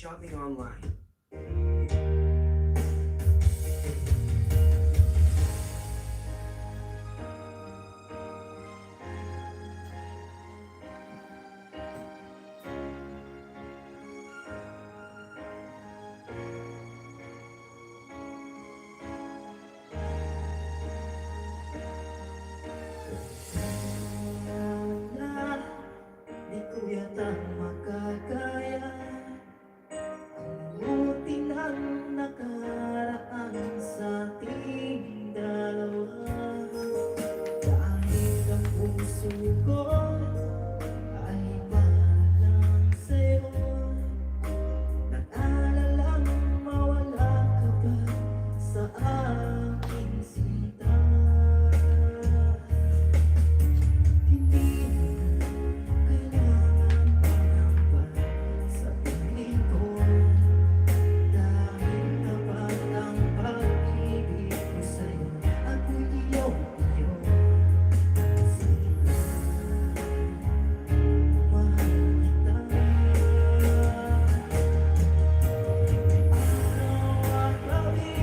shopping online. Di ko yata makakaya ang buti ng nakaraan sa ating dalawa. Kahit ang puso ko ay parang sa'yo, nag-aalalang mawala ka pa sa aking sinta. Hindi kailangan pangamba sa piling ko, dahil tapat ang pag-ibig ko sa'yo. Ako'y iyong-iyo, sige na, mahal kita. Araw at gabi,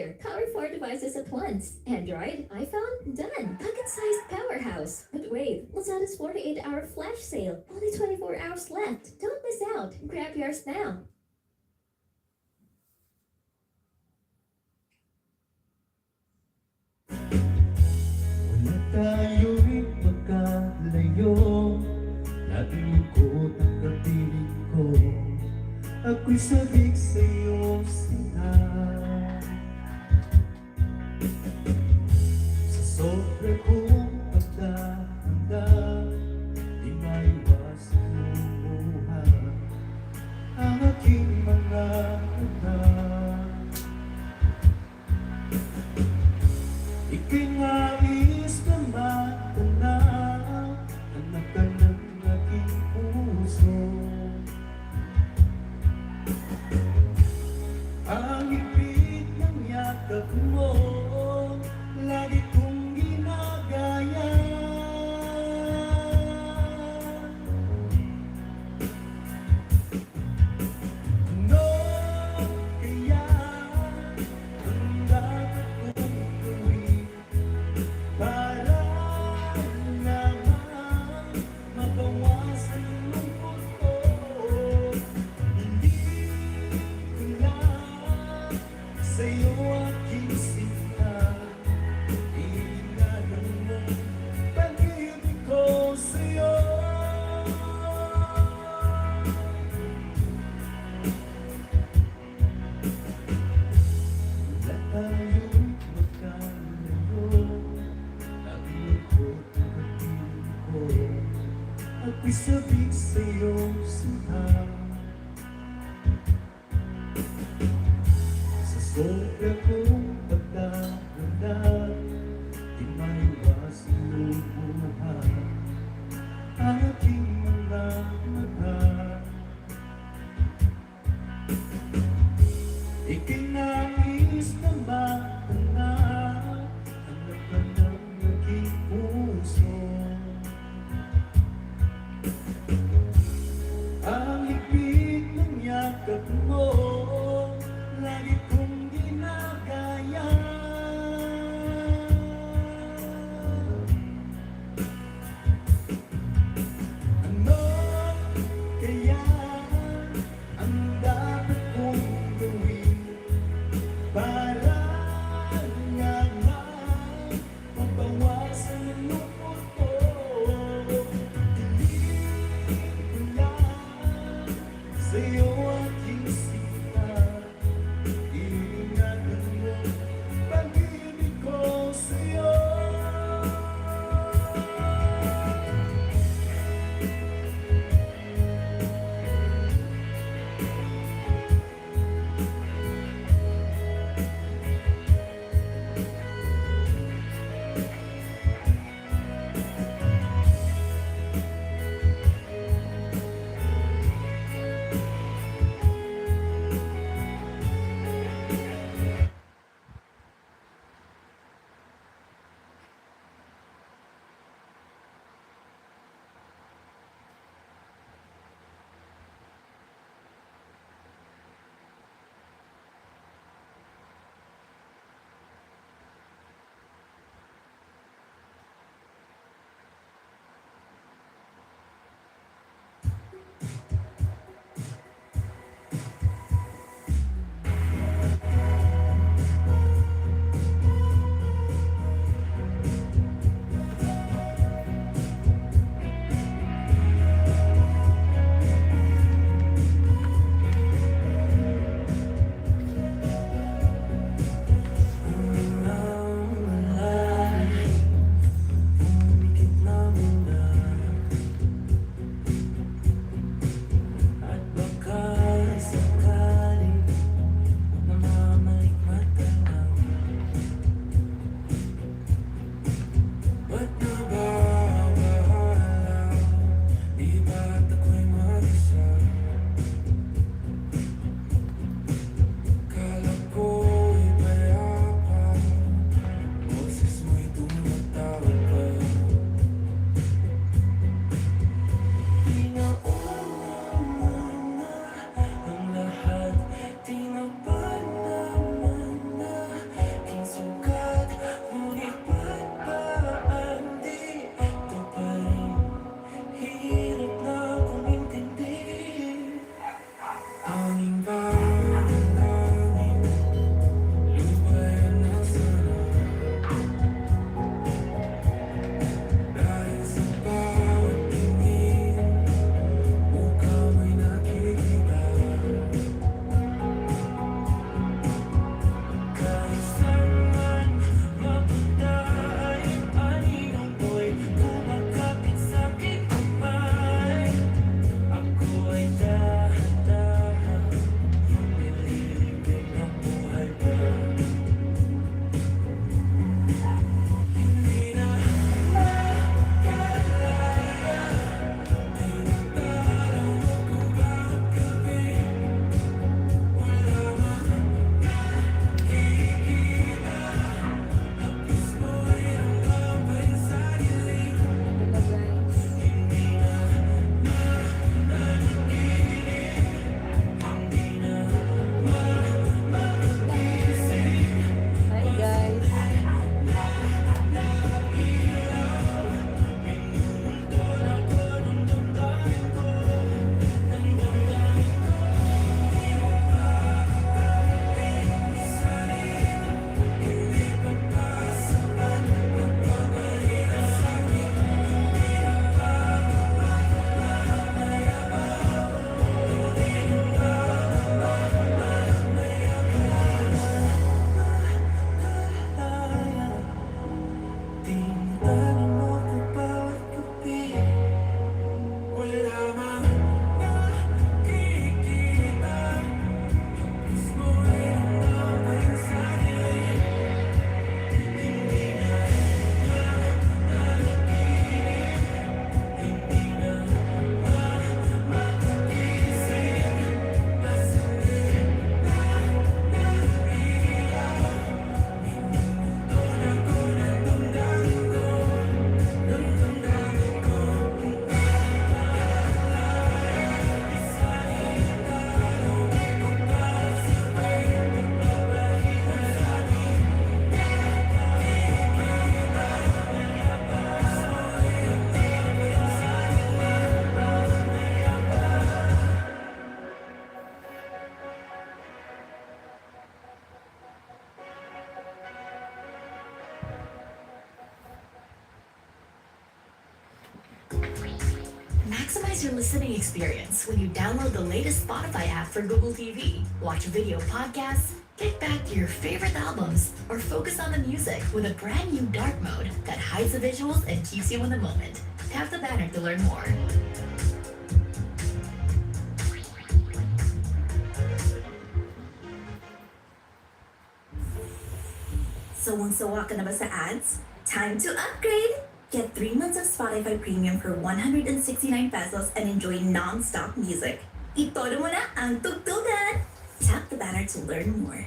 here. Power 4 devices at once. Android, iPhone, done. Pocket-sized powerhouse. But wait, Lazada's 48-hour flash sale. Only 24 hours left. Don't miss out. Grab yours now. Wala tayo'y magkalayo. Laging lungkot ang kapiling ko. Ako'y sabik sa'yo, sinta. Sa sobra kong pagdahanda, di maiwasan lumuha ang aking mga mata. Ika'y nais na matanaw, anak ka ng aking puso. Ang higpit ng yakap mo, lagi kong ginagaya. Ano kaya ang dapat kong gawin para naman mabawasan ang lungkot ko? Hindi ko lang sa'yo aking sinta, iingatan mo pag-ibig ko sa'yo. Wala tayong magkalayo, laging lungkot ang kapiling ko. Ako'y sabik sa'yo, sinta. Sa sobra kong pagdahanda, di maiwasan lumuha ang aking mga mata. Ika'y nais na matanaw, anak ka ng aking puso. Ang higpit ng yakap mo, lagi kong ginagaya. Maximize your listening experience when you download the latest Spotify app for Google TV. Watch video podcasts, kick back to your favorite albums, or focus on the music with a brand new dark mode that hides the visuals and keeps you in the moment. Tap the banner to learn more. Sawang-sawa ka na ba sa ads? Time to upgrade! Get 3 months of Spotify Premium for 169 pesos and enjoy non-stop music. Itodo mo na ang tugtugan! Tap the banner to learn more.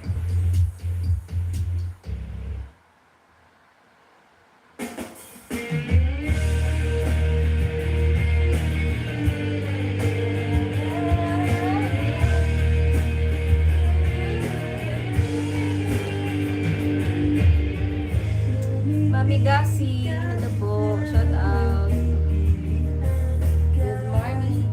Mami Gasi, ano po? Shout out. Good morning.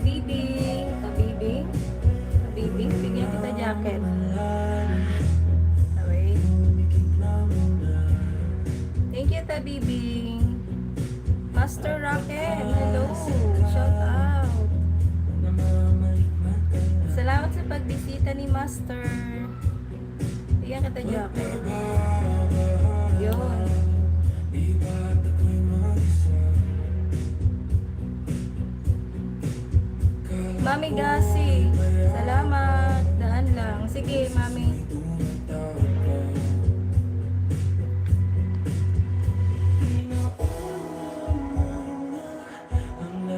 Tabibing, tabibing, tabibing, bigyan kita jacket. Okay. Thank you, Tabibing. Master Rocket, hello. Shout out. Salamat sa pagbisita ni Master. Bigyan kita jacket. Yun. Mami Gasi, salamat. Daan lang. Sige, Mami.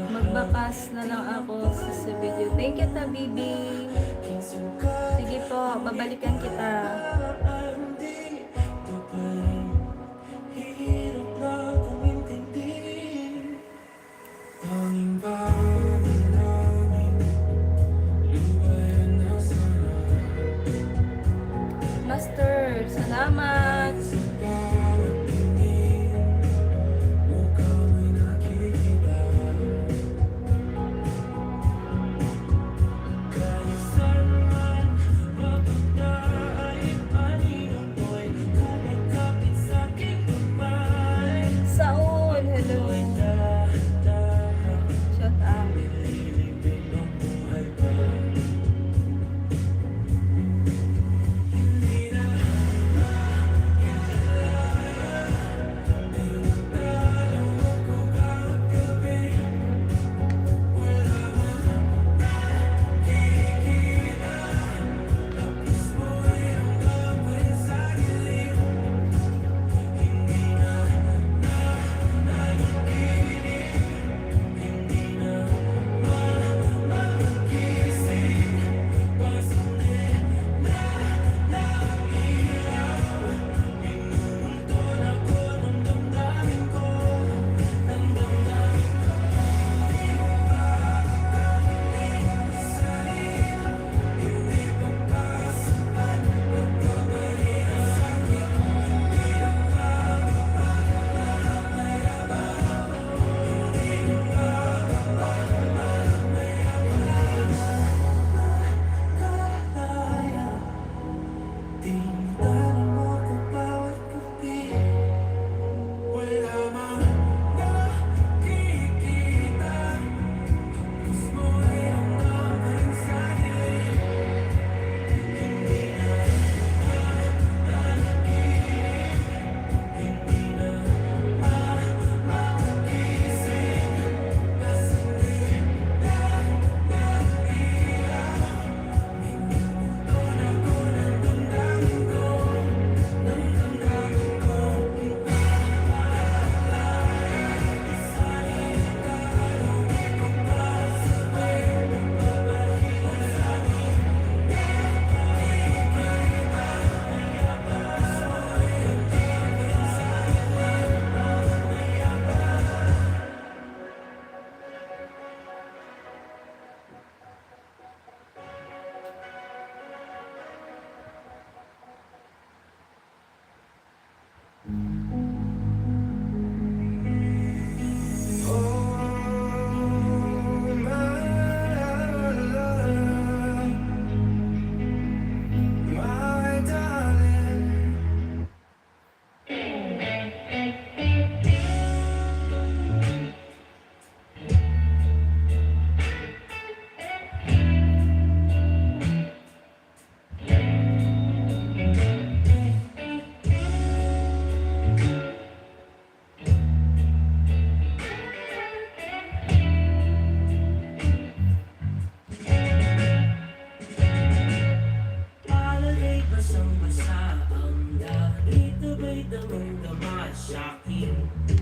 Magbakas na lang ako sa video. Thank you, Tabibing. Sige po, babalikan kita. Master, salamat. damang-dama sa akin.